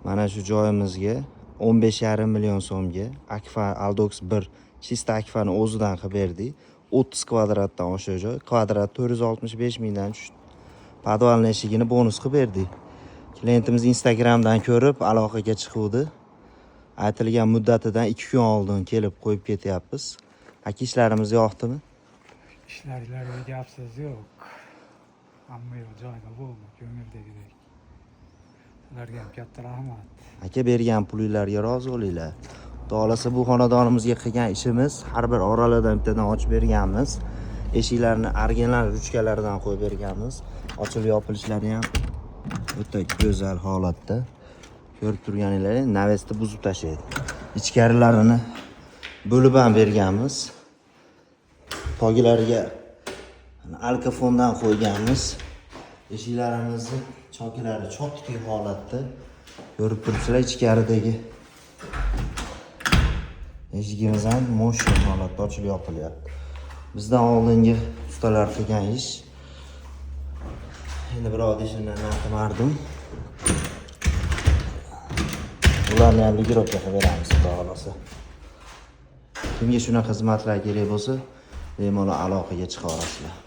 Mana shu joyimizga 15,5 million so'mga Akfa Aldox 1 chista Akfani o'zidan qilib berdik. 30 kvadratdan oshiq joy. Kvadrat 465 mingdan tushdi. Podvalni eshigini bonus qilib berdik. Klientimiz Instagramdan ko'rib aloqaga chiquvdi. Aytilgan muddatidan 2 kun oldin kelib qo'yib ketyapmiz. Aka ishlarimiz yoqdimi? İşlerle gapsiz yok. Amma yo'q joyda bo'lma, ko'ngildagidek. Sizlarga ham katta rahmat. Aka bergan pulinglarga rozi bo'linglar. Xudo xolasa bu xonadonimizga qilgan ishimiz har bir oralardan bittadan ochib berganmiz. Eshiklarni original ruchkalaridan qo'yib berganmiz. Ochilib yopilishlari ham o'ta go'zal holatda. Ko'rib turganingizdek, navesda buzib tashlaydi. Ichkarilarini bo'lib ham berganmiz. Togilariga alkafondan qo'yganmiz. Eshiklarimizni chokilari cho'tki holatda. Ko'rib turibsizlar, ichkaridagi eshigimiz ham mo'shin holatda ochilib yopilyapti. Bizdan oldingi ustalar qilgan ish. Endi biror ishini qilmardim. Ularni ham ligirovka qilib beramiz, xudo xolasa. Kimga shunaqa xizmatlar kerak bo'lsa, bemalol aloqaga chiqa olasizlar.